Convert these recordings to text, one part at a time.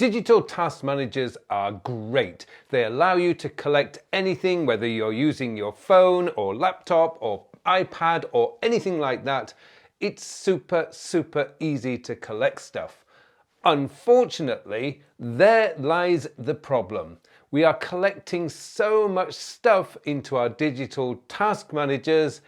Digital task managers are great. They allow you to collect anything, whether you're using your phone or laptop or iPad or anything like that. It's super easy to collect stuff. Unfortunately, there lies the problem. We are collecting so much stuff into our digital task managers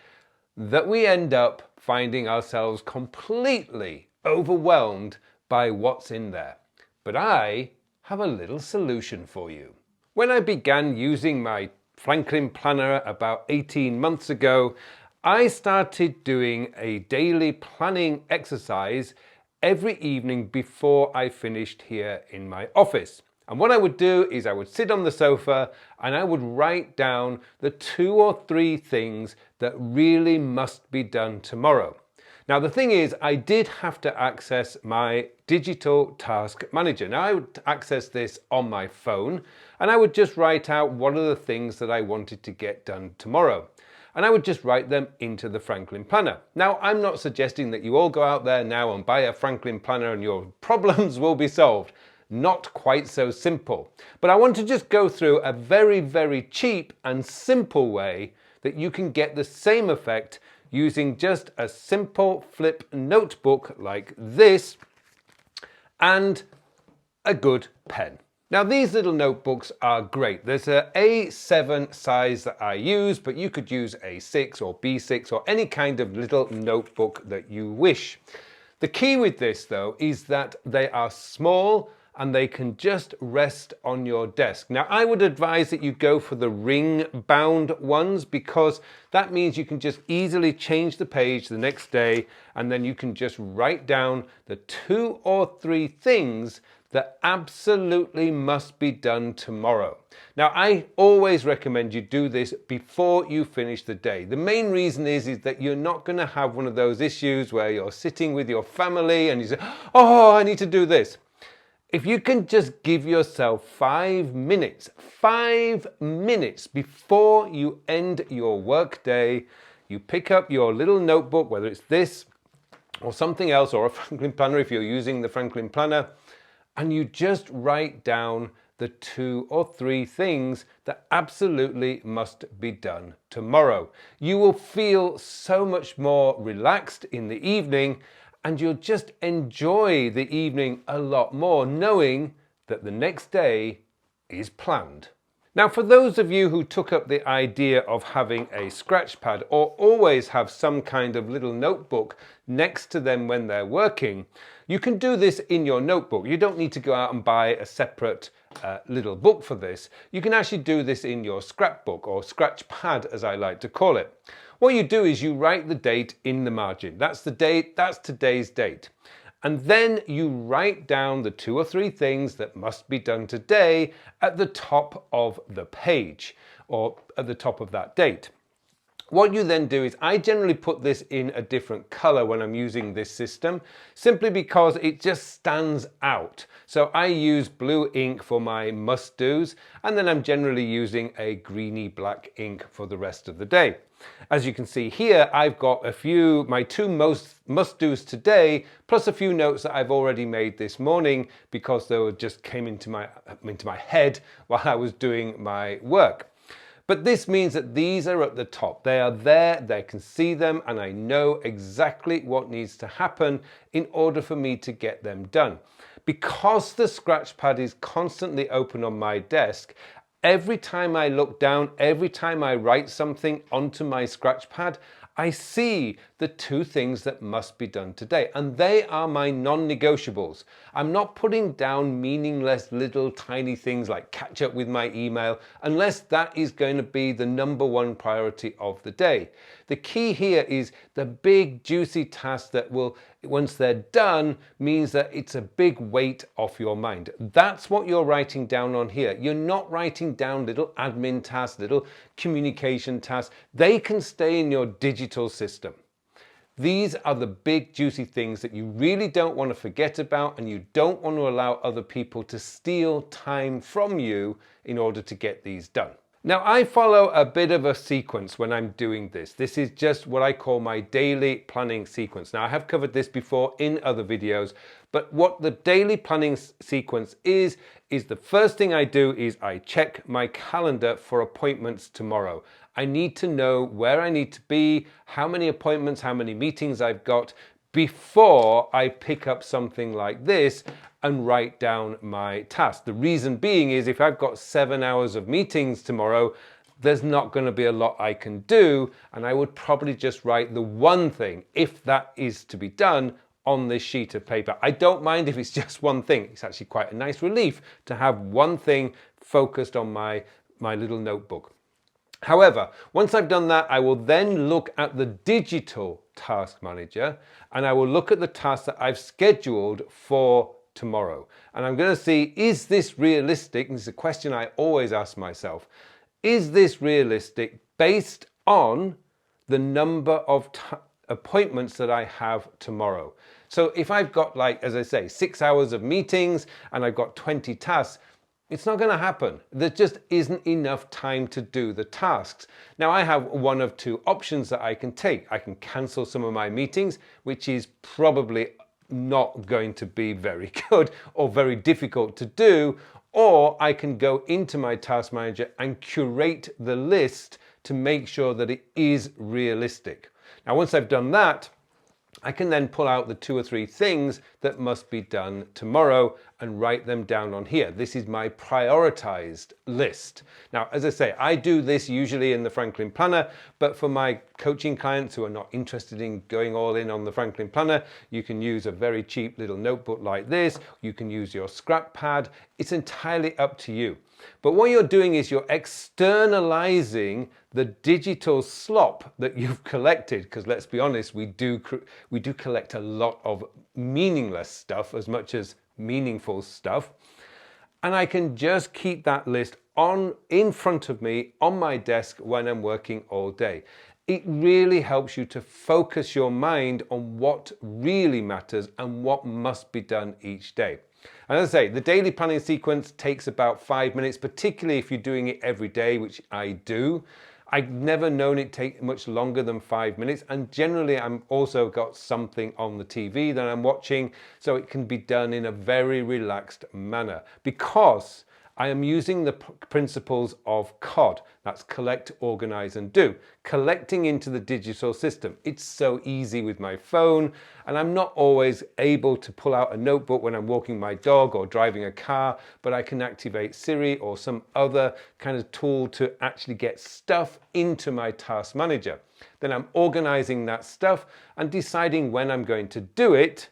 that we end up finding ourselves completely overwhelmed by what's in there. But I have a little solution for you. When I began using my Franklin Planner about 18 months ago, I started doing a daily planning exercise every evening before I finished here in my office. And what I would do is I would sit on the sofa and I would write down the 2 or 3 things that really must be done tomorrow. Now the thing is, I did have to access my digital task manager. Now I would access this on my phone and I would just write out what are the things that I wanted to get done tomorrow. And I would just write them into the Franklin Planner. Now, I'm not suggesting that you all go out there now and buy a Franklin Planner and your problems will be solved. Not quite so simple. But I want to just go through a very cheap and simple way that you can get the same effect using just a simple flip notebook like this and a good pen. Now these little notebooks are great. There's an A7 size that I use, but you could use A6 or B6 or any kind of little notebook that you wish. The key with this though is that they are small and they can just rest on your desk. Now I would advise that you go for the ring bound ones because that means you can just easily change the page the next day and then you can just write down the 2 or 3 things that absolutely must be done tomorrow. Now I always recommend you do this before you finish the day. The main reason is that you're not going to have one of those issues where you're sitting with your family and you say, oh, I need to do this. If you can just give yourself 5 minutes before you end your work day, you pick up your little notebook, whether it's this or something else, or a Franklin Planner if you're using the Franklin Planner, and you just write down the 2 or 3 things that absolutely must be done tomorrow. You will feel so much more relaxed in the evening and you'll just enjoy the evening a lot more knowing that the next day is planned. Now for those of you who took up the idea of having a Scratchpad or always have some kind of little notebook next to them when they're working, you can do this in your notebook. You don't need to go out and buy a separate little book for this. You can actually do this in your scrapbook or Scratchpad as I like to call it. What you do is you write the date in the margin. That's the date, that's today's date. And then you write down the 2 or 3 things that must be done today at the top of the page or at the top of that date. What you then do is I generally put this in a different color when I'm using this system, simply because it just stands out. So I use blue ink for my must-dos, and then I'm generally using a greeny black ink for the rest of the day. As you can see here, I've got my 2 must-dos today, plus a few notes that I've already made this morning because they just came into my head while I was doing my work. But this means that these are at the top. They are there, they can see them, and I know exactly what needs to happen in order for me to get them done. Because the Scratchpad is constantly open on my desk, every time I look down, every time I write something onto my Scratchpad, I see the 2 things that must be done today, and they are my non-negotiables. I'm not putting down meaningless little tiny things like catch up with my email unless that is going to be the #1 priority of the day. The key here is the big juicy tasks that will, once they're done, means that it's a big weight off your mind. That's what you're writing down on here. You're not writing down little admin tasks, little communication tasks. They can stay in your digital system. These are the big juicy things that you really don't want to forget about, and you don't want to allow other people to steal time from you in order to get these done. Now, I follow a bit of a sequence when I'm doing this. This is just what I call my daily planning sequence. Now, I have covered this before in other videos, but what the daily planning sequence is the first thing I do is I check my calendar for appointments tomorrow. I need to know where I need to be, how many appointments, how many meetings I've got before I pick up something like this and write down my task. The reason being is if I've got 7 hours of meetings tomorrow, there's not going to be a lot I can do, and I would probably just write the one thing, if that is to be done, on this sheet of paper. I don't mind if it's just one thing. It's actually quite a nice relief to have one thing focused on my little notebook. However, once I've done that, I will then look at the digital task manager and I will look at the tasks that I've scheduled for tomorrow. And I'm going to see, is this realistic? And this is a question I always ask myself. Is this realistic based on the number of appointments that I have tomorrow? So if I've got, like, as I say, 6 hours of meetings and I've got 20 tasks, it's not going to happen. There just isn't enough time to do the tasks. Now, I have one of two options that I can take. I can cancel some of my meetings, which is probably not going to be very good or very difficult to do, or I can go into my task manager and curate the list to make sure that it is realistic. Now, once I've done that, I can then pull out the 2 or 3 things that must be done tomorrow and write them down on here. This is my prioritized list. Now, as I say, I do this usually in the Franklin Planner, but for my coaching clients who are not interested in going all in on the Franklin Planner, you can use a very cheap little notebook like this. You can use your Scratchpad. It's entirely up to you. But what you're doing is you're externalizing the digital slop that you've collected, because let's be honest, we do collect a lot of meaningless stuff as much as meaningful stuff. And I can just keep that list in front of me on my desk when I'm working all day. It really helps you to focus your mind on what really matters and what must be done each day. And as I say, the daily planning sequence takes about 5 minutes, particularly if you're doing it every day, which I do. I've never known it take much longer than 5 minutes. And generally, I'm also got something on the TV that I'm watching, so it can be done in a very relaxed manner because I am using the principles of COD. That's collect, organize, and do. Collecting into the digital system. It's so easy with my phone, and I'm not always able to pull out a notebook when I'm walking my dog or driving a car, but I can activate Siri or some other kind of tool to actually get stuff into my task manager. Then I'm organizing that stuff and deciding when I'm going to do it,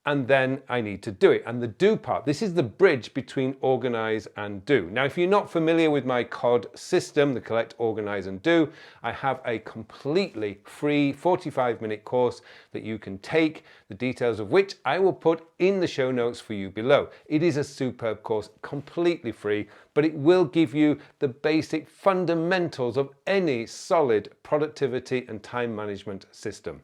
and then I need to do it. And the do part, this is the bridge between organize and do. Now, if you're not familiar with my COD system, the collect, organize, and do, I have a completely free 45-minute course that you can take, the details of which I will put in the show notes for you below. It is a superb course, completely free, but it will give you the basic fundamentals of any solid productivity and time management system.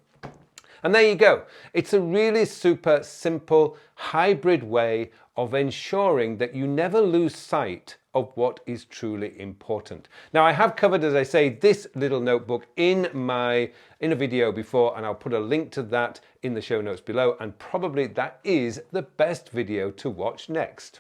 And there you go. It's a really super simple hybrid way of ensuring that you never lose sight of what is truly important. Now, I have covered, as I say, this little notebook in a video before, and I'll put a link to that in the show notes below, and probably that is the best video to watch next.